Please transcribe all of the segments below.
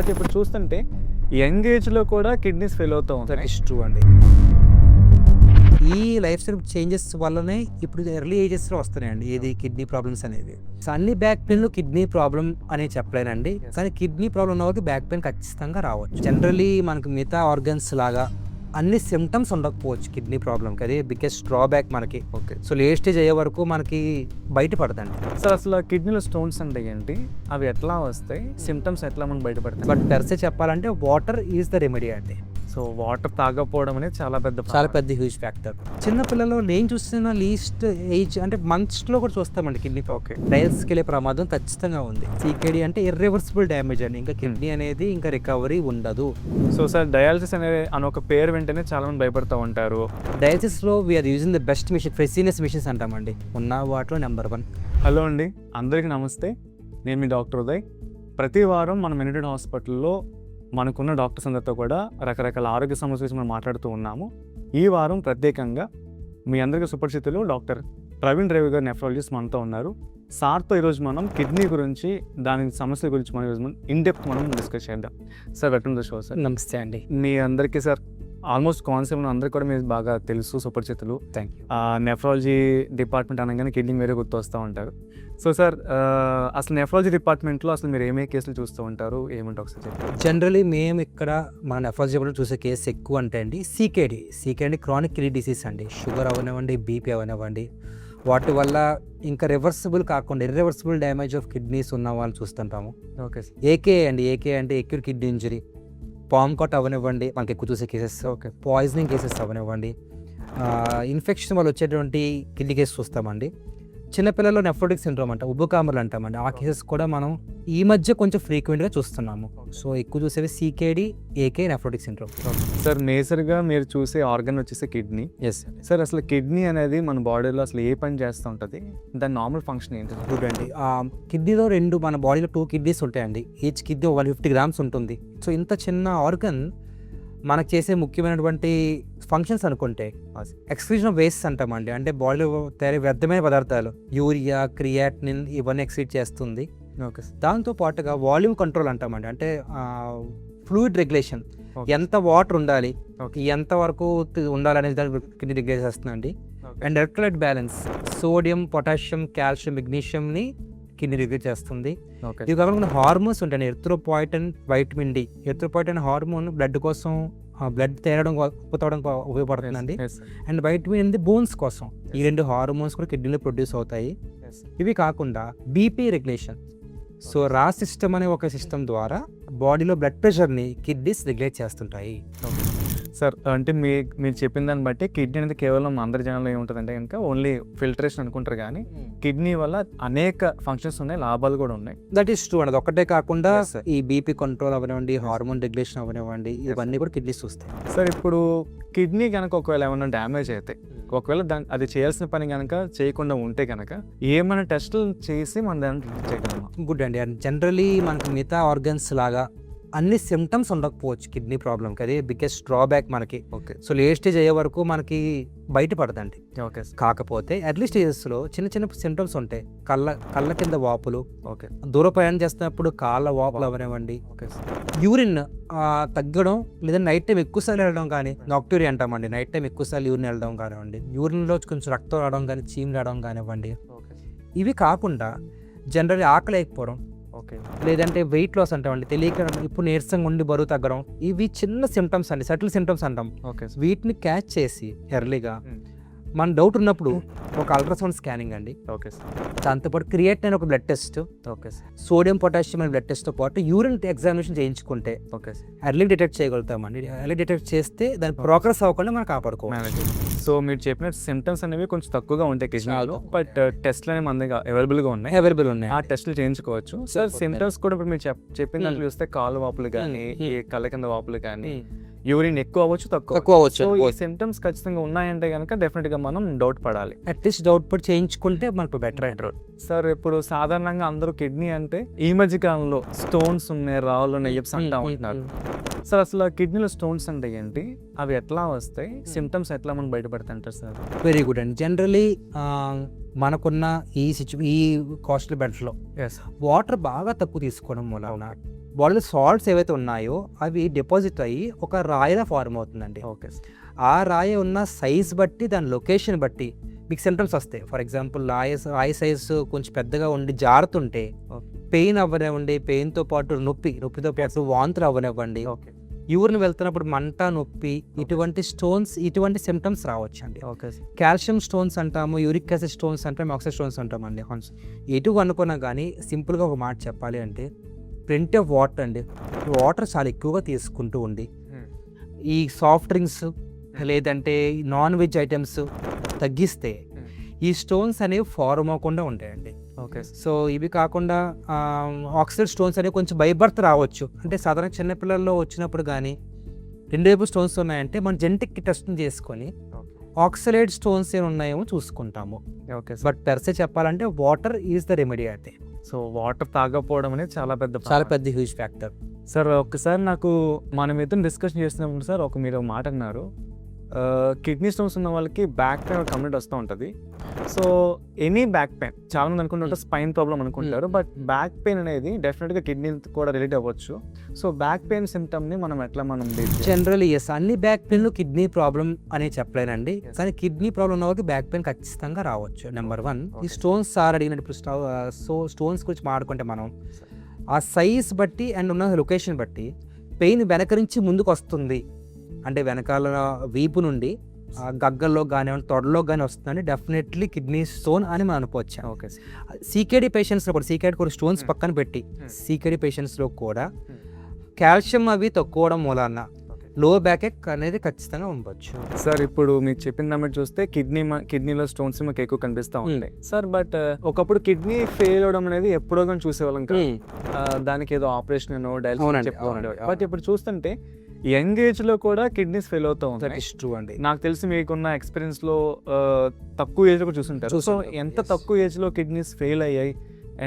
But ఇప్పుడు చూస్తుంటే young ఏజ్లో కూడా కిడ్నీస్ ఫెయిల్ అవుతూ దట్ ఉంటాయి. ఇస్ ట్రూ అండి. ఈ లైఫ్ స్టైల్ చేంజెస్ వల్లనే ఇప్పుడు ఎర్లీ ఏజెస్లో వస్తున్నాయండి ఏది కిడ్నీ ప్రాబ్లమ్స్ అనేది. సో అన్ని బ్యాక్ పెయిన్లు కిడ్నీ ప్రాబ్లం అని చెప్పలేనండి, కానీ కిడ్నీ ప్రాబ్లం ఉన్న వాళ్ళకి బ్యాక్ పెయిన్ ఖచ్చితంగా రావచ్చు. జనరలీ మనకు మిగతా ఆర్గన్స్ లాగా అన్ని సిమ్టమ్స్ ఉండకపోవచ్చు కిడ్నీ ప్రాబ్లంకి, అదే బిగ్గెస్ట్ డ్రాబ్యాక్ మనకి. ఓకే సో లేట్ స్టేజ్ అయ్యే వరకు మనకి బయటపడదండి. సార్, అసలు కిడ్నీలో స్టోన్స్ అంటే ఏంటి, అవి ఎట్లా వస్తాయి, సిమ్టమ్స్ ఎట్లా మనం బయటపడతాయి? బట్ పెర్సే చెప్పాలంటే వాటర్ ఈజ్ ద రెమెడీ అండి. సో వాటర్ తాగకపోవడం అనేది చాలా పెద్ద హ్యూజ్ ఫ్యాక్టర్. చిన్న పిల్లలు నేను చూస్తున్న లీస్ట్ ఏజ్ అంటే మంత్స్లో కూడా చూస్తామండి కిడ్నీ ఓకే డయాలసిస్కి వెళ్ళే ప్రమాదం ఖచ్చితంగా ఉంది. సీకేడీ అంటే ఇర్రివర్సిబుల్ డ్యామేజ్ అండి, ఇంకా కిడ్నీ అనేది ఇంకా రికవరీ ఉండదు. సో సార్, డయాలసిస్ అనేది అని ఒక పేరు వెంటనే చాలా మంది భయపడుతూ ఉంటారు. డయాలసిస్లో we are using the best machine, Fresenius machines అంటామండి, ఉన్న వాటిలో నెంబర్ 1. హలో అండి, అందరికీ నమస్తే. నేను మీ డాక్టర్ ఉదయ్. ప్రతి వారం మన యునైటెడ్ హాస్పిటల్లో మనకున్న డాక్టర్స్ అందరితో కూడా రకరకాల ఆరోగ్య సమస్యల గురించి మనం మాట్లాడుతూ ఉన్నాము. ఈ వారం ప్రత్యేకంగా మీ అందరికీ సుపరిచితులు డాక్టర్ ప్రవీణ్ రవి గారు, నెఫ్రాలజిస్ట్ మనతో ఉన్నారు. సార్తో ఈరోజు మనం కిడ్నీ గురించి, దాని సమస్యల గురించి మనం ఈరోజు ఇన్డెప్త్ మనం డిస్కస్ చేద్దాం. Sir, welcome to the show. Sir నమస్తే అండి. మీ అందరికీ సార్ ఆల్మోస్ట్ కాన్సెప్ట్ అందరికీ కూడా మీరు బాగా తెలుసు, సుపరిచితులు. Thank you. నెఫ్రాలజీ డిపార్ట్మెంట్ అనగానే కిడ్నీ వేరే గుర్తు వస్తూ ఉంటారు. సో సార్, అసలు నెఫ్రాలజీ డిపార్ట్మెంట్లో అసలు మీరు ఏమే కేసులు చూస్తూ ఉంటారు, ఏమంటే ఒకసారి చెప్పండి. జనరలీ మేము ఇక్కడ మన నెఫ్రాలజీలో చూసే కేసు ఎక్కువ అంటే అండి సీకేడీ అంటే క్రానిక్ కిడ్నీ డిసీజ్ అండి. షుగర్ అవనివ్వండి, బీపీ అవనివ్వండి, వాటి వల్ల ఇంకా రివర్సిబుల్ కాకుండా ఇర్రివర్సిబుల్ డ్యామేజ్ ఆఫ్ కిడ్నీస్ ఉన్న వాళ్ళు చూస్తుంటాము. ఓకే ఏకే అంటే acute kidney injury, palm cut అవనివ్వండి మనకి ఎక్కువ చూసే కేసెస్. ఓకే పాయిజనింగ్ కేసెస్ అవనివ్వండి, ఇన్ఫెక్షన్ వల్ల వచ్చేటువంటి కిడ్నీ కేసెస్ చూస్తామండి. చిన్నపిల్లల్లో నెఫ్రోటిక్ సిండ్రోమ్ అంట, ఉబ్బుకామర్లు అంటామండి, ఆ కేసెస్ కూడా మనం ఈ మధ్య కొంచెం ఫ్రీక్వెంట్గా చూస్తున్నాము. సో ఎక్కువ చూసేవి CKD, AKI, nephrotic syndrome. Sir, మేజర్గా మీరు చూసే ఆర్గన్ వచ్చేసి కిడ్నీ. ఎస్ సార్, అసలు కిడ్నీ అనేది మన బాడీలో అసలు ఏ పని చేస్తూ ఉంటుంది, దాని నార్మల్ ఫంక్షన్ ఏంటి? గుడ్ అండి. కిడ్నీలో మన బాడీలో 2 కిడ్నీస్ ఉంటాయండి, ఈచ్ కిడ్నీ 150 grams ఉంటుంది. సో ఇంత చిన్న ఆర్గన్ మనకు చేసే ముఖ్యమైనటువంటి ఫంక్షన్స్ అనుకుంటే ఎక్స్క్రీషన్ ఆఫ్ వేస్ట్ అంటామండి, అంటే బాడీలో తయారీ వ్యర్థమైన పదార్థాలు, యూరియా, క్రియాటినిన్ ఇవన్నీ ఎక్స్క్రీట్ చేస్తుంది. ఓకే దాంతో పాటుగా వాల్యూమ్ కంట్రోల్ అంటామండి, అంటే ఫ్లూయిడ్ రెగ్యులేషన్, ఎంత వాటర్ ఉండాలి, ఎంత వరకు ఉండాలనేది దాన్ని కిడ్నీ రెగ్యులేట్ చేస్తుందండి. And electrolyte balance, sodium, potassium, calcium, మెగ్నీషియంని కిడ్నీ రెగ్యులేట్ చేస్తుంది. ఓకే ఇవి కాకుండా హార్మోన్స్ ఉంటాయి, erythropoietin, vitamin D. Erythropoietin hormone blood కోసం, బ్లడ్ తేరడం ఉత్పత్తి ఉపయోగపడుతుందండి. అండ్ వైటమిన్ ది బోన్స్ కోసం. ఈ 2 హార్మోన్స్ కూడా కిడ్నీలో ప్రొడ్యూస్ అవుతాయి. ఇవి కాకుండా బీపీ రెగ్యులేషన్. సో రా సిస్టమ్ అనే ఒక సిస్టమ్ ద్వారా బాడీలో బ్లడ్ ప్రెషర్ని కిడ్నీస్ రెగ్యులేట్ చేస్తుంటాయి. సార్, అంటే మీరు చెప్పిన దాన్ని బట్టి కిడ్నీ అనేది కేవలం అందరి జనాల్లో ఏముంటుందంటే కనుక ఓన్లీ ఫిల్టరేషన్ అనుకుంటారు, కానీ కిడ్నీ వల్ల అనేక ఫంక్షన్స్ ఉన్నాయి, లాభాలు కూడా ఉన్నాయి. దట్ ఈస్ ట్రూ అండి. ఒకటే కాకుండా ఈ బీపీ కంట్రోల్ అవనివ్వండి, హార్మోన్ రెగ్యులేషన్ అవనివ్వండి, ఇవన్నీ కూడా కిడ్నీస్ చూస్తాయి. సార్, ఇప్పుడు కిడ్నీ కనుక ఒకవేళ ఏమైనా డ్యామేజ్ అయితే, ఒకవేళ అది చేయాల్సిన పని కనుక చేయకుండా ఉంటే కనుక ఏమైనా టెస్టులు చేసి మన దాన్ని ట్రీట్ చేయగలమా? గుడ్ అండి. అండ్ జనరలీ మనకు మిగతా ఆర్గన్స్ లాగా అన్ని సిమ్టమ్స్ ఉండకపోవచ్చు కిడ్నీ ప్రాబ్లంకి, అదే బిగ్గెస్ట్ డ్రాబ్యాక్ మనకి. ఓకే సో లేట్ స్టేజ్ అయ్యే వరకు మనకి బయటపడదండి. ఓకే కాకపోతే ఎర్లీ స్టేజెస్లో చిన్న సిమ్టమ్స్ ఉంటాయి, కళ్ళ కింద వాపులు, ఓకే దూర ప్రయాణం చేస్తున్నప్పుడు కాళ్ళ వాపులు అవనివ్వండి, ఓకే యూరిన్ తగ్గడం, లేదా నైట్ టైం ఎక్కువసార్లు వెళ్ళడం కానీ, నాక్టూరియా అంటామండి, నైట్ టైం ఎక్కువసార్లు యూరిన్ వెళ్ళడం కానివ్వండి, యూరిన్లో కొంచెం రక్తం రావడం కానీ, చీమ్ రావడం కానివ్వండి. ఇవి కాకుండా జనరల్లీ ఆకలి లేకపోవడం, ఓకే లేదంటే వెయిట్ లాస్ అంటామండి, తెలియక ఇప్పుడు నీరసంగా ఉండి బరువు తగ్గడం, ఇవి చిన్న సిమ్టమ్స్ అండి, సటిల్ సిమ్టమ్స్ అంటాం. ఓకే వీటిని క్యాచ్ చేసి ఎర్లీగా మన డౌట్ ఉన్నప్పుడు ఒక అల్ట్రాసౌండ్ స్కానింగ్ అండి, ఓకే సార్, దాంతోపాటు క్రియేటినిన్ ఒక blood test, okay sir, sodium, potassium అనే బ్లడ్ టెస్ట్తో పాటు యూరిన్ ఎగ్జామినేషన్ చేయించుకుంటే ఓకే సార్, ఎర్లీ డిటెక్ట్ చేయగలుగుతామండి. ఎర్లీ డిటెక్ట్ చేస్తే దాని ప్రోగ్రెస్ అవ్వకుండా మనం కాపాడుకోవాలి. సో మీరు చెప్పిన సిమ్టమ్స్ అనేవి కొంచెం తక్కువగా ఉంటాయి కిడ్నీలో, బట్ టెస్ట్లు అనేవి మన దగ్గర అవైలబుల్ ఉన్నాయి, ఆ టెస్ట్లు చేయించుకోవచ్చు. సార్, సిమ్టమ్స్ కూడా ఇప్పుడు మీరు చెప్పిన దాంట్లో చూస్తే కాళ్ళు వాపులు కానీ, ఈ కళ్ళ కింద వాపులు కానీ, యూరిన్ ఎక్కువ అవ్వచ్చు, తక్కువ అవ్వచ్చు. ఈ సిమ్టమ్స్ ఖచ్చితంగా ఉన్నాయంటే కనుక డెఫినెట్ గా మనం డౌట్ పడాలి. అట్లీస్ట్ డౌట్ పడి చేయించుకుంటే మనకు బెటర్ అంటారు. సార్, ఇప్పుడు సాధారణంగా అందరూ కిడ్నీ అంటే ఈ మధ్య కాలంలో స్టోన్స్ ఉన్నాయి, రాళ్ళు ఉన్నాయి చెప్పి అంటా ఉంటున్నారు. సార్, అసలు కిడ్నీలో స్టోన్స్ అంటే ఏంటి, అవి ఎట్లా వస్తాయి, సిమ్టమ్స్ ఎట్లా మనం బయటపడతాంటారు సార్? వెరీ గుడ్ అండి. జనరలీ మనకున్న ఈ కాస్ట్లీ బెడ్స్లో వాటర్ బాగా తక్కువ తీసుకోవడం వలన బాడీలో సాల్ట్స్ ఏవైతే ఉన్నాయో అవి డిపాజిట్ అయ్యి ఒక రాయిలా ఫార్మ్ అవుతుందండి. Okay sir. ఆ రాయి ఉన్న సైజ్ బట్టి దాని లొకేషన్ బట్టి మీకు సిమ్టమ్స్ వస్తాయి. ఫర్ ఎగ్జాంపుల్ రాయి సైజు కొంచెం పెద్దగా ఉండి జారుతుంటే పెయిన్ అవ్వనివ్వండి, పెయిన్తో పాటు నొప్పితో పాటు వాంతులు అవ్వనివ్వండి, ఓకే యూరిన్ వెళ్తున్నప్పుడు మంట, నొప్పి, ఇటువంటి సిమ్టమ్స్ రావచ్చు అండి. Okay sir. కాల్షియం స్టోన్స్ అంటాము, యూరిక్ యాసిడ్ స్టోన్స్ అంటాము, ఆక్సిజన్ స్టోన్స్ అంటామండి. ఎటు అనుకున్నా కానీ సింపుల్గా ఒక మాట చెప్పాలి అంటే ప్లెంటీ ఆఫ్ వాటర్ అండి. వాటర్ చాలా ఎక్కువగా తీసుకుంటూ ఉండి ఈ సాఫ్ట్ డ్రింక్స్ లేదంటే నాన్ వెజ్ ఐటమ్స్ తగ్గిస్తే ఈ స్టోన్స్ అనేవి ఫార్మ్ అవ్వకుండా ఉంటాయండి. ఓకే. సో ఇవి కాకుండా ఆక్సిడైడ్ స్టోన్స్ అనేవి కొంచెం బై బర్త్ రావచ్చు. అంటే సాధారణ చిన్నపిల్లల్లో వచ్చినప్పుడు కానీ 2 వైపు స్టోన్స్ ఉన్నాయంటే మనం జెనెటిక్ టెస్ట్ చేసుకొని ఆక్సలేట్ స్టోన్స్ ఏమి ఉన్నాయేమో చూసుకుంటాము. ఓకే. బట్ పెర్సే చెప్పాలంటే వాటర్ ఈజ్ ద రెమెడీ అయితే. సో వాటర్ తాగకపోవడం అనేది చాలా పెద్ద హ్యూజ్ ఫ్యాక్టర్. సార్ ఒక్కసారి నాకు మనం ఇద్దరు డిస్కషన్ చేస్తున్నప్పుడు సార్ మీరు మాట అన్నారు, కిడ్నీ స్టోన్స్ ఉన్న వాళ్ళకి బ్యాక్ పెయిన్ కంప్లీట్ వస్తూ ఉంటుంది. సో ఎనీ బ్యాక్ పెయిన్ చాలా మంది అనుకుంటుంటారు స్పైన్ ప్రాబ్లం అనుకుంటారు, బట్ బ్యాక్ పెయిన్ అనేది డెఫినెట్గా కిడ్నీ కూడా రిలేట్ అవ్వచ్చు. సో బ్యాక్ పెయిన్ సిమ్టమ్ని మనం జనరల్లీ ఎస్, అన్ని బ్యాక్ పెయిన్లు కిడ్నీ ప్రాబ్లం అని చెప్పలేనండి. కానీ కిడ్నీ ప్రాబ్లం ఉన్న వాళ్ళకి బ్యాక్ పెయిన్ ఖచ్చితంగా రావచ్చు. నెంబర్ 1 ఈ స్టోన్స్ సార్ అడిగినప్పుడు స్టోన్స్ గురించి మాట్లాడుకుంటే మనం ఆ సైజ్ బట్టి అండ్ ఉన్న లొకేషన్ బట్టి పెయిన్ వెనక నుంచి ముందుకు వస్తుంది అంటే వెనకాల వీపు నుండి గగ్గల్లో కానివ్వండి, తొడలో కానీ వస్తుందండి, డెఫినెట్లీ కిడ్నీ స్టోన్ అని మనం అనుకోవచ్చు. ఓకే. సీకేడీ పేషెంట్స్లో కూడా కూడా స్టోన్స్ పక్కన పెట్టి సీకేడీ పేషెంట్స్లో కూడా కాల్షియం అవి తక్కువడం మూలాన లో బ్యాక్ ఎక్ అనేది ఖచ్చితంగా ఉండవచ్చు. సార్ ఇప్పుడు మీరు చెప్పిన దాన్ని చూస్తే కిడ్నీలో స్టోన్స్ మాకు ఎక్కువ కనిపిస్తూ ఉంటాయి సార్. బట్ ఒకప్పుడు కిడ్నీ ఫెయిల్ అవడం అనేది ఎప్పుడో కానీ చూసేవాళ్ళం కాదు. దానికి ఏదో ఆపరేషన్ డయాలిసిస్. బట్ ఇప్పుడు చూస్తుంటే యంగ్ ఏజ్ లో కూడా కిడ్నీస్ ఫెయిల్ అవుతూ ఉంటాయి. ట్రూ అండి. నాకు తెలిసి మీకున్న ఎక్స్పీరియన్స్ లో తక్కువ ఏజ్ లో కూడా చూసుంటారు. సో ఎంత తక్కువ ఏజ్ లో కిడ్నీస్ ఫెయిల్ అయ్యాయి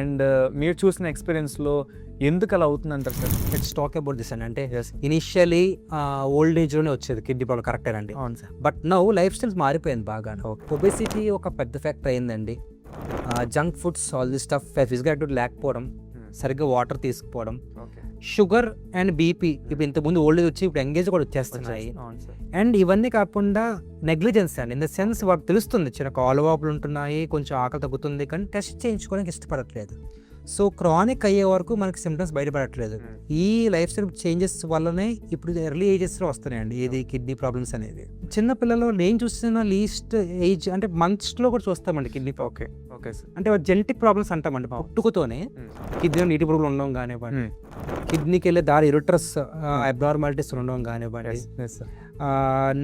అండ్ మీరు చూసిన ఎక్స్పీరియన్స్ లో ఎందుకు అలా అవుతుంది అంటారు sir? Let's talk about this అంటే ఇనిషియలీ ఓల్డ్ ఏజ్ లోనే వచ్చేది కిడ్నీ ప్రాబ్లం, కరెక్టే అండి. అవును sir. But now life styles మారిపోయింది బాగా. ఒబెసిటీ ఒక పెద్ద ఫ్యాక్టర్ అయిందండి. Junk foods, all the stuff, physical activity లేకపోవడం, సరిగ్గా వాటర్ తీసుకుపోవడం, షుగర్ అండ్ బీపీ ఇప్పుడు ఇంతకుముందు ఓల్డ్ ఏజ్ వచ్చి ఇప్పుడు ఎంగేజ్ కూడా వచ్చేస్తున్నాయి. అండ్ ఇవన్నీ కాకుండా నెగ్లిజెన్స్ అండి. ఇన్ ద సెన్స్ వాళ్ళకి తెలుస్తుంది చిన్న కాలువాపులు ఉంటున్నాయి, కొంచెం ఆకలి తగ్గుతుంది, కానీ టెస్ట్ చేయించుకోవడానికి ఇష్టపడట్లేదు. సో క్రానిక్ అయ్యే వరకు మనకి సిమ్టమ్స్ బయటపడట్లేదు. ఈ లైఫ్ స్టైల్ చేంజెస్ వల్లనే ఇప్పుడు ఎర్లీ ఏజెస్లో వస్తున్నాయండి ఇది కిడ్నీ ప్రాబ్లమ్స్ అనేది. చిన్నపిల్లలు నేను చూస్తున్న లీస్ట్ ఏజ్ అంటే మంత్స్లో కూడా చూస్తామండి కిడ్నీ. ఓకే. Okay sir. అంటే జెనెటిక్ ప్రాబ్లమ్స్ అంటామండి. పుట్టుకతోనే కిడ్నీలో నీటి పురుగులు ఉండడం కానివ్వండి, కిడ్నీకి వెళ్ళే దారి యూరిట్రస్ అబ్నార్మాలిటీస్ ఉండడం కానివ్వండి,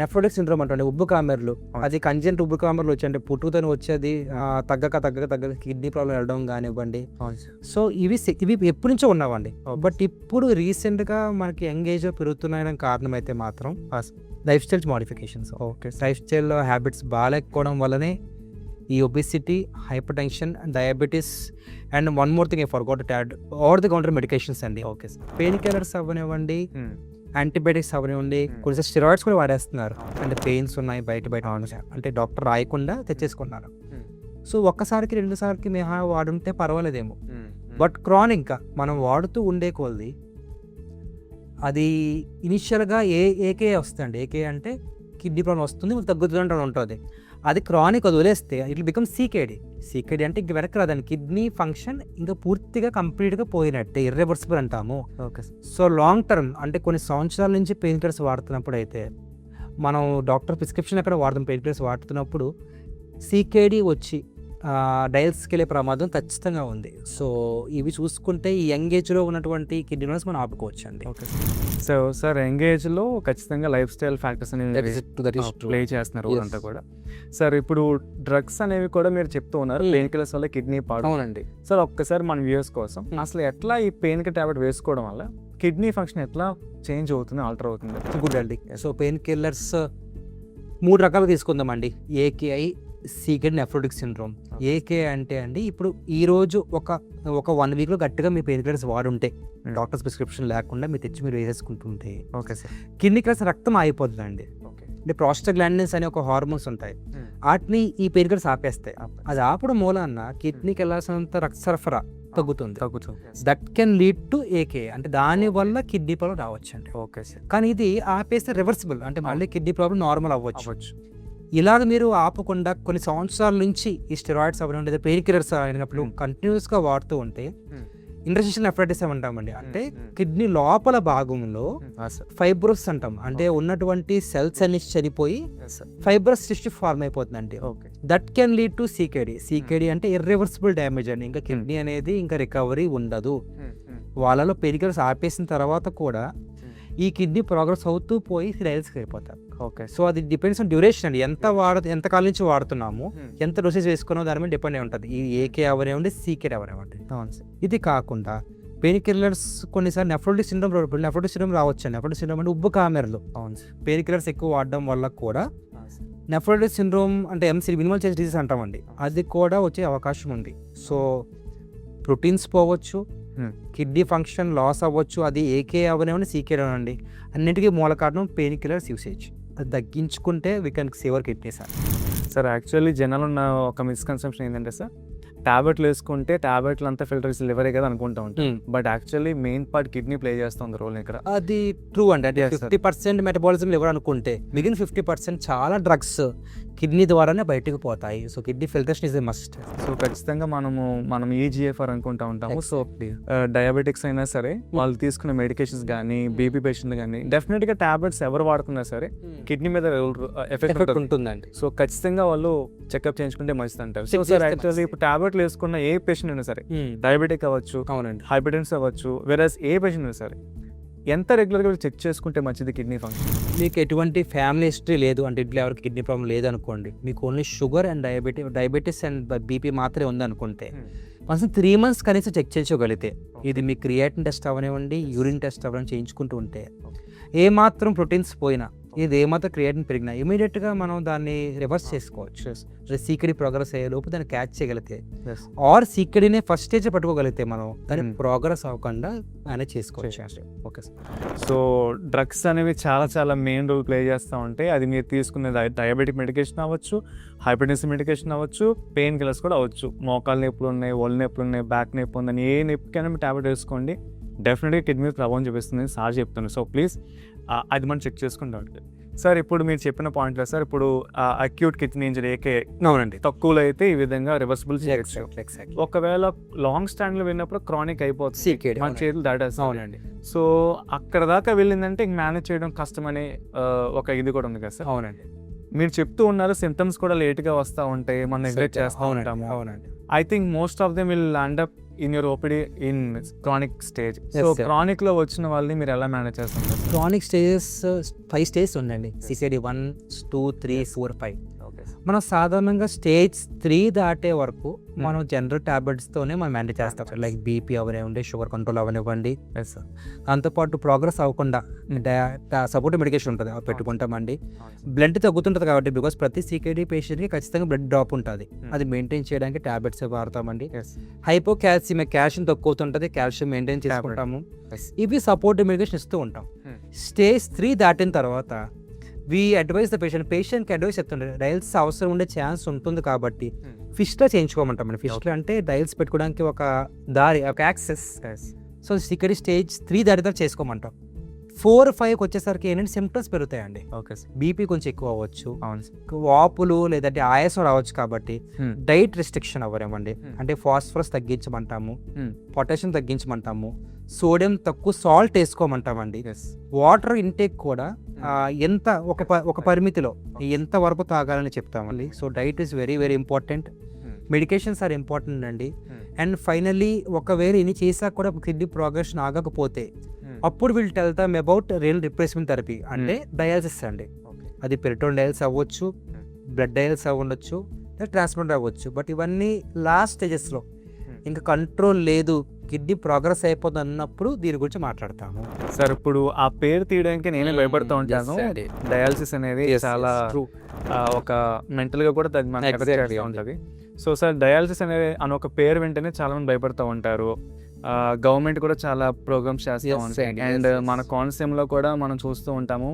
నెఫ్రోటిక్ సిండ్రోమ్ అంటే ఉబ్బు కామెర్లు, అది కంజెంట్ ఉబ్బు కామెర్లు వచ్చి అంటే పుట్టుకతోనే వచ్చేది తగ్గక కిడ్నీ ప్రాబ్లం వెళ్ళడం కానివ్వండి. సో ఇవి ఎప్పటి నుంచో ఉన్నావండి. బట్ ఇప్పుడు రీసెంట్గా మనకి యంగేజ్ పెరుగుతున్నాయని కారణం అయితే మాత్రం lifestyle modifications. Okay. Lifestyle habits బాగాలేకపోవడం వల్లనే ఈ obesity, hypertension, diabetes and one more thing I forgot to add over the counter medications అండి. ఓకే. పెయిన్ కిల్లర్స్ అవ్వనివ్వండి, యాంటీబయాటిక్స్ అవ్వనివ్వండి, కొంచెం స్టెరాయిడ్స్ కూడా వాడేస్తున్నారు. అంటే పెయిన్స్ ఉన్నాయి బయట అంటే డాక్టర్ రాయకుండా తెచ్చేసుకున్నారు. సో ఒక్కసారికి 2 సార్లకి మేము వాడుంటే పర్వాలేదేమో. బట్ క్రానిక్ మనం వాడుతూ ఉండే కొలది అది ఇనిషియల్గా ఏకే వస్తుంది. ఏకే అంటే కిడ్నీ ప్రాబ్లం వస్తుంది, తగ్గుతుందంటే ఉంటుంది. అది క్రానిక్ వదిలేస్తే ఇట్ విల్ బికమ్ సీకేడీ అంటే ఇంక వెనక్కి రాదని కిడ్నీ ఫంక్షన్ ఇంకా పూర్తిగా కంప్లీట్గా పోయినట్టే, ఇర్రివర్సిబుల్ అంటాము. ఓకే. సో లాంగ్ టర్మ్ అంటే కొన్ని సంవత్సరాల నుంచి పెయిన్ కిల్లర్స్ వాడుతున్నప్పుడు అయితే మనం డాక్టర్ ప్రిస్క్రిప్షన్ ఎక్కడ వాడుతాం, పెయిన్ కిల్లర్స్ వాడుతున్నప్పుడు సీకేడీ వచ్చి డయల్స్కి వెళ్ళే ప్రమాదం ఖచ్చితంగా ఉంది. సో ఇవి చూసుకుంటే ఈ యంగ్ ఏజ్లో ఉన్నటువంటి కిడ్నీ ప్రాబ్లమ్స్ మనం ఆపుకోవచ్చు అండి. ఓకే. సో సార్ యంగ్ ఏజ్లో ఖచ్చితంగా లైఫ్ స్టైల్ ఫ్యాక్టర్స్ అనేవి ప్లే చేస్తున్నారు అంతా కూడా. సార్ ఇప్పుడు డ్రగ్స్ అనేవి కూడా మీరు చెప్తూ ఉన్నారు పెయిన్ కిల్లర్స్ వల్ల కిడ్నీ పాడు. అవునండి సార్ ఒక్కసారి మన వ్యూయర్స్ కోసం అసలు ఎట్లా ఈ పెయిన్ కిల్లర్ టాబ్లెట్ వేసుకోవడం వల్ల కిడ్నీ ఫంక్షన్ ఎట్లా చేంజ్ అవుతుంది, ఆల్టర్ అవుతుంది? గుడ్ అండి. సో పెయిన్ కిల్లర్స్ 3 రకాలు తీసుకుందామండి. AKI, CKD, nephrotic syndrome. AKI అంటే అండి ఇప్పుడు ఈరోజు ఒక 1 వీక్లో గట్టిగా మీ పెయిన్ కిల్లర్స్ వాడుంటే డాక్టర్స్ ప్రిస్క్రిప్షన్ లేకుండా మీరు తెచ్చి మీరు వేసేసుకుంటుంటే ఓకే సార్ కిడ్నీ కిల్లర్స్ రక్తం ఆగిపోతుందండి. అంటే ప్రోస్టాగ్లాండిన్స్ అనే ఒక హార్మోన్స్ ఉంటాయి, వాటిని ఈ పెయిన్ కిల్లర్స్ ఆపేస్తాయి. అది ఆపడం మూలాన కిడ్నీకి వెళ్ళాల్సినంత రక్త సరఫరా తగ్గుతుంది. తగ్గుతుంది. That can lead to AKI, అంటే దాని వల్ల కిడ్నీ ప్రాబ్లం రావచ్చండి. Okay sir. కానీ ఇది ఆపేస్తే రివర్సిబుల్, అంటే మళ్ళీ కిడ్నీ ప్రాబ్లం నార్మల్ అవ్వచ్చు. అవ్వచ్చు. ఇలాగ మీరు ఆపకుండా కొన్ని సంవత్సరాల నుంచి ఈ స్టెరాయిడ్స్ అవ్వడం లేదా పెయిన్ కిల్లర్స్ అయినప్పుడు కంటిన్యూస్గా వాడుతూ ఉంటే ఇంటర్స్టిషియల్ నెఫ్రైటిస్ అంటామండి. అంటే కిడ్నీ లోపల భాగంలో ఫైబ్రోస్ అంటాం, అంటే ఉన్నటువంటి సెల్స్ అన్ని చనిపోయి ఫైబ్రస్ టిష్యూ ఫార్మ్ అయిపోతుందండి. That can lead to CKD అంటే ఇర్రివర్సిబుల్ డ్యామేజ్ అండి. ఇంకా కిడ్నీ అనేది ఇంకా రికవరీ ఉండదు. వాళ్ళలో పెయిన్ కిల్లర్స్ ఆపేసిన తర్వాత కూడా ఈ కిడ్నీ ప్రోగ్రెస్ అవుతూ పోయి డయాలసిస్కి వెళ్ళిపోతారు. ఓకే. సో అది డిపెండ్స్ ఆన్ డ్యూరేషన్ అండి. ఎంత కాలం నుంచి వాడుతున్నాము, ఎంత డోసేజ్ వేసుకున్నామో దాని మీద డిపెండ్ అయి ఉంటుంది. ఈ ఏకే అవనివ్వండి, సీకే అవనివ్వండి. ఇది కాకుండా పెయిన్ కిల్లర్స్ కొన్నిసార్లు నెఫ్రోటిక్ సిండ్రోమ్ రావచ్చు. నెఫ్రోటిక్ సిండ్రోమ్ అంటే ఉబ్బు కామెరలు. పెయిన్ కిల్లర్స్ ఎక్కువ వాడడం వల్ల కూడా నెఫ్రోటిక్ సిండ్రోమ్ అంటే ఎంసీ మినిమల్ చేంజ్ డిసీజ్ అంటామండి, అది కూడా వచ్చే అవకాశం ఉంది. సో ప్రోటీన్స్ పోవచ్చు, కిడ్నీ ఫంక్షన్ లాస్ అవ్వచ్చు. అది ఏకే అవనివ్వండి, సీకే అవనివ్వండి, అన్నిటికీ మూల కారణం పెయిన్ కిల్లర్స్ యూసేజ్. అది తగ్గించుకుంటే we can save hour kidney sir. Actually జనాలు ఉన్న ఒక మిస్కన్సెప్షన్ ఏంటంటే సార్, టాబ్లెట్లు వేసుకుంటే టాబ్లెట్లు అంతా ఫిల్టర్ చేసి లివరే కదా అనుకుంటా ఉంటాం. But actually main part kidney play చేస్తుంది రోల్ ఇక్కడ. అది ట్రూ అండి. అంటే 50% మెటబాలిజం లివర్ అనుకుంటే మిగిలిన 50% చాలా డ్రగ్స్ కిడ్నీ ద్వారానే బయటకు పోతాయి. So kidney filtration is a must. So ఖచ్చితంగా మనం ఈజీఎఫ్ఆర్ అనుకుంటా ఉంటాము. సో డయాబెటిక్స్ అయినా సరే వాళ్ళు తీసుకునే మెడికేషన్స్ కానీ బీపీ పేషెంట్లు కానీ డెఫినెట్గా టాబ్లెట్స్ ఎవరు వాడుతున్నా సరే కిడ్నీ మీద ఎఫెక్ట్ ఉంటుందండి. సో ఖచ్చితంగా వాళ్ళు చెకప్ చేయించుకుంటే మంచిది అంటారు. సో సార్ యాక్చువల్లీ ఇప్పుడు టాబ్లెట్లు వేసుకున్న ఏ పేషెంట్ అయినా సరే, డయాబెటిక్ అవ్వచ్చు, అవునండి, హైపర్టెన్సివ్ అవ్వచ్చు, వెరస్ ఏ పేషెంట్ అయినా సరే ఎంత రెగ్యులర్గా చెక్ చేసుకుంటే మంచిది కిడ్నీ ఫంక్షన్? మీకు ఎటువంటి ఫ్యామిలీ హిస్టరీ లేదు అంటే ఇంట్లో ఎవరికి కిడ్నీ ప్రాబ్లం లేదనుకోండి, మీకు only sugar and diabetes and BP మాత్రమే ఉందనుకుంటే కొంచెం 3 months కనీసం చెక్ చేసుకోగలిగితే, ఇది మీ క్రియాటిన్ టెస్ట్ అవనివ్వండి, యూరిన్ టెస్ట్ అవన్నీ చేయించుకుంటూ ఉంటే ఏమాత్రం ప్రోటీన్స్ పోయినా, ఇది ఏమాత్రం క్రియాటిన్ పెరిగినా ఇమీడియట్గా మనం దాన్ని రివర్స్ చేసుకోవచ్చు. సీకెడీ ప్రోగ్రెస్ అయ్యే లోపు దాన్ని క్యాచ్ చేయగలిగితే, ఆర్ సీకెడీనే ఫస్ట్ స్టేజ్ పట్టుకోగలిగితే మనం దాన్ని ప్రోగ్రెస్ అవ్వకుండా మేనేజ్ చేసుకోవచ్చు. Okay sir. సో డ్రగ్స్ అనేవి చాలా చాలా మెయిన్ రోల్ ప్లే చేస్తూ ఉంటాయి. అది మీరు తీసుకునే డయాబెటిక్ మెడికేషన్ అవ్వచ్చు, హైపర్టెన్సివ్ మెడికేషన్ అవ్వచ్చు, పెయిన్ కిల్లర్స్ కూడా అవ్వచ్చు. మోకాలు నొప్పులు ఉన్నాయి, ఒళ్ళు నొప్పులు ఉన్నాయి, బ్యాక్ నొప్పి ఉందని ఏ నొప్పికైనా మీరు టాబ్లెట్ వేసుకోండి, డెఫినెట్గా కిడ్నీ మీద ప్రభావం చూపిస్తుంది సార్ చెప్తున్నాను. సో ప్లీజ్ అది మనం చెక్ చేసుకుంటా ఉంటుంది. సార్ ఇప్పుడు మీరు చెప్పిన పాయింట్లో సార్, ఇప్పుడు అక్యూట్ కిడ్నీ ఇంజరీ ఏకే అవునండి తక్కువలో అయితే ఈ విధంగా రివర్సిబుల్ చేయొచ్చు. ఒకవేళ లాంగ్ స్టాండ్లో వెళ్ళినప్పుడు క్రానిక్ అయిపోతుంది, మన చేతులు దాటేస్తాం. అవునండి. సో అక్కడ దాకా వెళ్ళిందంటే మేనేజ్ చేయడం కష్టమనే ఒక ఇది కూడా ఉంది కదా సార్? అవునండి. మీరు చెప్తూ ఉన్నారు సిమ్టమ్స్ కూడా లేట్గా వస్తూ ఉంటాయి, మనం నెగ్లెక్ట్ చేస్తూ ఉంటాము. అవునండి. I think most of them will land up in your OPD in chronic stage. So chronic లో వచ్చిన వాళ్ళని మీరు ఎలా మేనేజ్ చేస్తారు? క్రానిక్ స్టేజెస్ 5 stages ఉందండి. సిసిడి 1, 2, 3, 4, 5. మనం సాధారణంగా స్టేజ్ 3 దాటే వరకు మనం జనరల్ టాబ్లెట్స్తోనే మనం మేనేజ్ చేస్తాం. లైక్ బీపీ అవనివ్వండి, షుగర్ కంట్రోల్ అవనివ్వండి. దాంతోపాటు ప్రోగ్రెస్ అవ్వకుండా సపోర్టివ్ మెడికేషన్ ఉంటుంది, అవి పెట్టుకుంటామండి. బ్లడ్ తగ్గుతుంటుంది కాబట్టి, బికాస్ ప్రతి సీకేడీ పేషెంట్కి ఖచ్చితంగా బ్లడ్ డ్రాప్ ఉంటుంది, అది మెయింటైన్ చేయడానికి టాబ్లెట్స్ వాడతామండి. హైపోకాల్సిమిక్, కాల్షియం తక్కువ అవుతుంటుంది, కాల్షియం మెయింటైన్ చేసుకుంటాము. ఇవి సపోర్టివ్ మెడికేషన్ ఇస్తూ ఉంటాం. స్టేజ్ 3 దాటిన తర్వాత వి అడ్వైజ్ ద పేషెంట్కి అడ్వైస్ చెప్తుండే డయల్స్ అవసరం ఉండే ఛాన్స్ ఉంటుంది కాబట్టి ఫిష్లో చేయించుకోమంటామండి. ఫిష్లో అంటే డయల్స్ పెట్టుకోవడానికి ఒక దారి, ఒక యాక్సెస్. సో సికెడీ స్టేజ్ 3 దాటితో చేసుకోమంటాం. 4, 5 వచ్చేసరికి ఏంటంటే సిమ్టమ్స్ పెరుగుతాయండి. Okay sir. బీపీ కొంచెం ఎక్కువ అవ్వచ్చు, వాపులు లేదంటే ఆయాసం రావచ్చు. కాబట్టి డైట్ రెస్ట్రిక్షన్ అవ్వరేమండి, అంటే ఫాస్ఫరస్ తగ్గించమంటాము, పొటాషియం తగ్గించమంటాము, సోడియం తక్కువ, సాల్ట్ వేసుకోమంటామండి. వాటర్ ఇంటేక్ కూడా ఎంత ఒక పరిమితిలో ఎంత వరకు తాగాలని చెప్తామండి. So diet is very very important. Medications are important అండి. అండ్ ఫైనల్లీ ఒకవేళ ఇన్ని చేసాక కూడా కిడ్నీ ప్రోగ్రెషన్ ఆగకపోతే అప్పుడు వీళ్ళు tell them about real replacement therapy, అంటే డయాలసిస్ అండి. అది పెరిటోన్ డయాలసిస్ అవ్వచ్చు, బ్లడ్ డయాలసిస్ అవ్వచ్చు, ట్రాన్స్ప్లాంట్ అవ్వచ్చు. బట్ ఇవన్నీ లాస్ట్ స్టేజెస్లో ఇంకా కంట్రోల్ లేదు, కిడ్నీ ప్రోగ్రెస్ అయిపోతుంది అన్నప్పుడు దీని గురించి మాట్లాడతాము. సార్ ఇప్పుడు ఆ పేరు తీయడానికి నేనే భయపడుతూ ఉంటాను. డయాలసిస్ అనేది చాలా ఒక మెంటల్గా కూడా ఉంటుంది. సో సార్ డయాలసిస్ అనేది అని ఒక పేరు వెంటనే చాలా మంది భయపడుతూ ఉంటారు. గవర్నమెంట్ కూడా చాలా ప్రోగ్రామ్స్ చేస్తూ ఉంటాయి. అండ్ మన కోనసీమలో కూడా మనం చూస్తూ ఉంటాము,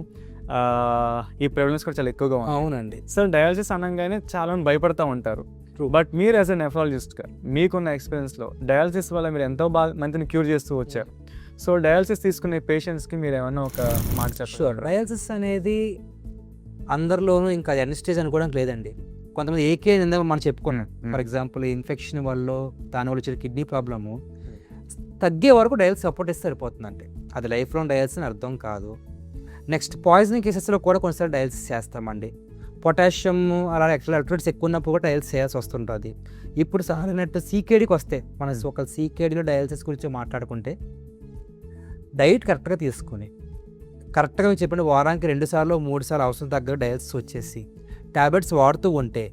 ఈ ప్రివలెన్స్ కూడా చాలా ఎక్కువగా ఉంది. అవునండి. సార్ డయాలసిస్ అనగానే చాలా మంది భయపడుతూ ఉంటారు. బట్ మీరు యాజ్ అ నెఫ్రాలజిస్ట్గా మీకున్న ఎక్స్పీరియన్స్లో డయాలసిస్ వల్ల మీరు ఎంతో బాగా మందిని క్యూర్ చేస్తూ వచ్చారు. సో డయాలసిస్ తీసుకునే పేషెంట్స్కి మీరు ఏమన్నా ఒక మాట చెప్పారు? డయాలసిస్ అనేది అందరిలోనూ ఇంకా ఎండ్ స్టేజ్ అనుకోవడానికి లేదండి. కొంతమంది ఏకే ఇందాక మనం చెప్పుకున్నాం, ఫర్ ఎగ్జాంపుల్ ఇన్ఫెక్షన్ వల్ల దానివల్ల వచ్చే కిడ్నీ ప్రాబ్లము తగ్గే వరకు డయాలసిస్ సపోర్ట్ ఇస్తే సరిపోతుందంటే అది లైఫ్ లాంగ్ డయాలసిస్ అని అర్థం కాదు. నెక్స్ట్ పాయిజనింగ్ కేసెస్లో కూడా కొన్నిసార్లు డయాలసిస్ చేస్తామండి. పొటాషియం అలా ఎలక్ట్రోలైట్స్ ఎక్కువ ఉన్నప్పుడు కూడా డయాలసిస్ చేయాల్సి వస్తుంటుంది. ఇప్పుడు సారినట్టు సీకేడీకి వస్తే మన ఒక సీకేడీలో డయాలసిస్ గురించి మాట్లాడుకుంటే డైట్ కరెక్ట్గా తీసుకుని కరెక్ట్గా మీరు చెప్పిన వారానికి 2 సార్లు 3 సార్లు అవసరం తగ్గ డయాలసిస్ వచ్చేసి ట్యాబ్లెట్స్ వాడుతూ ఉంటే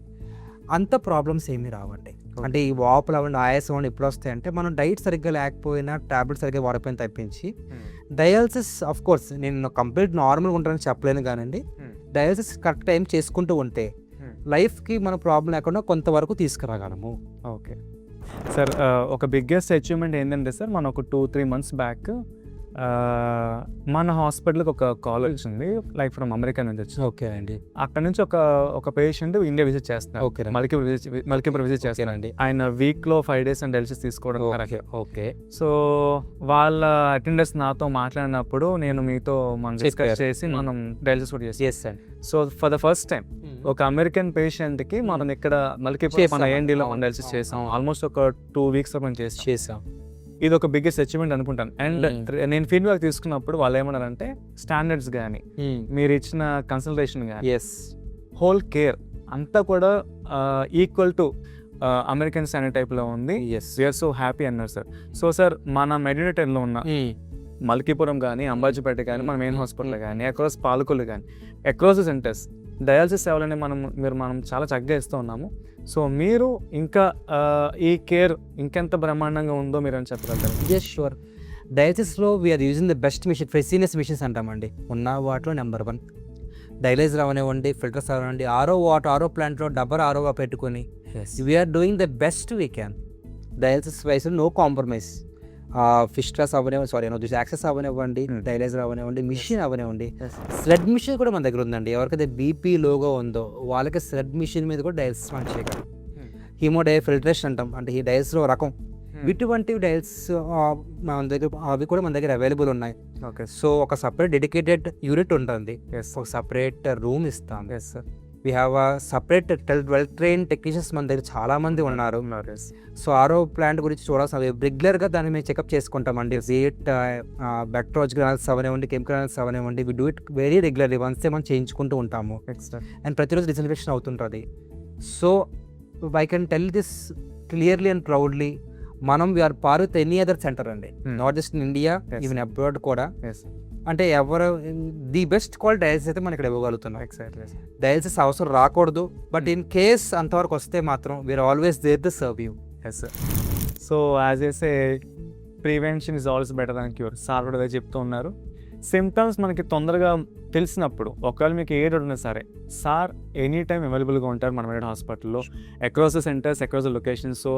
అంత ప్రాబ్లమ్స్ ఏమీ రావండి. అంటే ఈ వాపులు అవ్వండి ఆయాసం అవ్వండి ఎప్పుడు వస్తాయంటే మనం డైట్ సరిగ్గా లేకపోయినా ట్యాబ్లెట్స్ సరిగ్గా వాడకపోయినా తప్పించి డయాలసిస్ ఆఫ్ కోర్స్ నేను కంప్లీట్ నార్మల్గా ఉంటానని చెప్పలేను కానండి. డయాలసిస్ కరెక్ట్ టైం చేసుకుంటూ ఉంటే లైఫ్కి మన ప్రాబ్లం లేకుండా కొంతవరకు తీసుకురాగలము. ఓకే సార్, ఒక బిగ్గెస్ట్ అచీవ్మెంట్ ఏంటంటే సార్ మన ఒక 2-3 months బ్యాక్ మన హాస్పిటల్కి ఒక కాల్ వచ్చింది, లైక్ ఫ్రమ్ అమెరికా నుంచి వచ్చింది. ఓకే అండి. అక్కడ నుంచి ఒక పేషెంట్ ఇండియా విజిట్ చేస్తున్నారు. ఓకే మల్కీపురం విజిట్ చేస్తారండి. ఆయన వీక్లో 5 days అండ్ డయాలసిస్ తీసుకోవడం. ఓకే. సో వాళ్ళ అటెండర్స్ నాతో మాట్లాడినప్పుడు నేను మీతో మనం డిస్కస్ చేసి మనం డయాలసిస్ కూడా చేస్తాం. So for the first time ఒక అమెరికన్ పేషెంట్కి మనం ఇక్కడ మల్కీపురం మన ANDలో డయాలసిస్ చేసాం. ఆల్మోస్ట్ ఒక 2 weeks మనం చేసాం. ఇది ఒక బిగ్గెస్ట్ అచీవ్మెంట్ అనుకుంటాను. అండ్ నేను ఫీడ్బ్యాక్ తీసుకున్నప్పుడు వాళ్ళు ఏమన్నారంటే స్టాండర్డ్స్ కానీ మీరు ఇచ్చిన కన్సల్టేషన్ కానీ హోల్ కేర్ అంతా కూడా ఈక్వల్ టు అమెరికన్ స్టాండర్డ్ టైప్లో ఉంది. వీఆర్ సో హ్యాపీ అన్నారు సార్. సో సార్ మన మెడినేటర్లో ఉన్న మల్కీపురం కానీ అంబాజీపేట కానీ మన మెయిన్ హాస్పిటల్ కానీ అక్రాస్ పాలకొల్లు కానీ అక్రాస్ సెంటర్స్ డయాలసిస్ సేవలని మనం చాలా చక్కగా ఇస్తూ ఉన్నాము. సో మీరు ఇంకా ఈ కేర్ ఇంకెంత బ్రహ్మాండంగా ఉందో మీరు అని చెప్పగలుగుతారు? Yes sure. డయాలసిస్లో we are using the best machine, Fresenius machines అంటామండి. ఉన్న వాటిలో నెంబర్ 1 డైలైజర్ అవనివ్వండి, ఫిల్టర్స్ అవనివ్వండి, ఆరో ప్లాంట్లో డబ్బర్ ఆరోగా పెట్టుకొని we are doing the best we can. Dialysis wise no compromise. Fistulas అవనివ్వండి, యాక్సెస్ అవనివ్వండి, డైలైజర్ అవనివ్వండి, మిషన్ అవనివ్వండి, స్లెడ్ మిషన్ కూడా మన దగ్గర ఉందండి. ఎవరికైతే బీపీ లోగో ఉందో వాళ్ళకి స్లెడ్ మిషన్ మీద కూడా డయాలసిస్ మనం చేయగలం. హీమోడై ఫిల్ట్రేషన్ అంటాం, అంటే ఈ డయాలసిస్లో రకం. ఇటువంటి డయాలసిస్ మన దగ్గర అవి కూడా మన దగ్గర అవైలబుల్ ఉన్నాయి. ఓకే. సో ఒక సపరేట్ డెడికేటెడ్ యూనిట్ ఉంటుంది, ఒక సపరేట్ రూమ్ ఇస్తాం. We have a separate well train technicians మన దగ్గర చాలా మంది ఉన్నారు. సో ఆరో ప్లాంట్ గురించి చూడాల్సిన రెగ్యులర్గా దాన్ని మేము చెకప్ చేసుకుంటామండి. వీట్ బ్యాక్టీరియాలజికల్ అనాలిసిస్ అవనివ్వండి, కెమికల్ అనాలిసిస్ అవనివ్వండి, we do it very regularly. Once మనం చేయించుకుంటూ ఉంటాము. అండ్ ప్రతిరోజు డిస్ఇన్ఫెక్షన్ అవుతుంటుంది. So I can tell this clearly and proudly, మనం we are par with any other centre అండి, not just in India, even abroad కూడా. అంటే ఎవరు ది బెస్ట్ క్వాలిటీ డయాలసిస్ అయితే మనం ఇక్కడ ఇవ్వగలుగుతున్నాం. డయాలసిస్ అవసరం రాకూడదు, బట్ ఇన్ కేస్ అంతవరకు వస్తే మాత్రం we're always there to serve you. Yes sir. So as a say prevention is always better than cure. Sir కూడా అదే చెప్తూ ఉన్నారు. సిమ్టమ్స్ మనకి తొందరగా తెలిసినప్పుడు ఒకవేళ మీకు ఏ డౌట్ ఉన్నా సరే సార్ ఎనీ టైం అవైలబుల్గా ఉంటారు మన మెడికల్ హాస్పిటల్లో across the centres, across the locations. So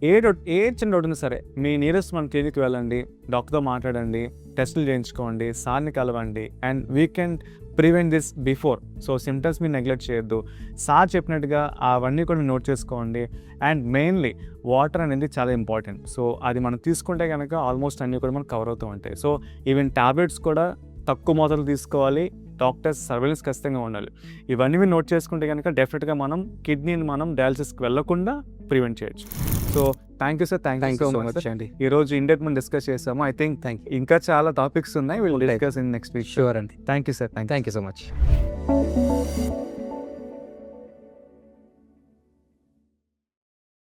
ఏ చిన్న డౌట్ ఉన్నా సరే మీ నియరెస్ట్ మన క్లినిక్కి వెళ్ళండి, డాక్టర్తో మాట్లాడండి, టెస్టులు చేయించుకోండి, సార్ని కలవండి. And we can prevent this before. So symptoms మీరు నెగ్లెక్ట్ చేయొద్దు. సార్ చెప్పినట్టుగా అవన్నీ కూడా మీరు నోట్ చేసుకోండి. అండ్ మెయిన్లీ వాటర్ అనేది చాలా ఇంపార్టెంట్. సో అది మనం తీసుకుంటే కనుక ఆల్మోస్ట్ అన్నీ కూడా మనకు కవర్ అవుతూ ఉంటాయి. సో ఈవెన్ ట్యాబ్లెట్స్ కూడా తక్కువ మోతాదులో తీసుకోవాలి, డాక్టర్స్ సర్వేలెన్స్ ఖచ్చితంగా ఉండాలి. ఇవన్నీ మీరు నోట్ చేసుకుంటే కనుక డెఫినెట్గా మనం కిడ్నీని మనం డయాలసిస్కి వెళ్ళకుండా ప్రివెంట్ చేయొచ్చు. So thank you sir, thank you so much అండి. ఈరోజు ఇండెట్ మనం డిస్కస్ చేసాము. ఐ థింక్ ఇంకా చాలా టాపిక్స్ ఉన్నాయి, will discuss in next week. Sure అండి. Thank you sir, thank you so much.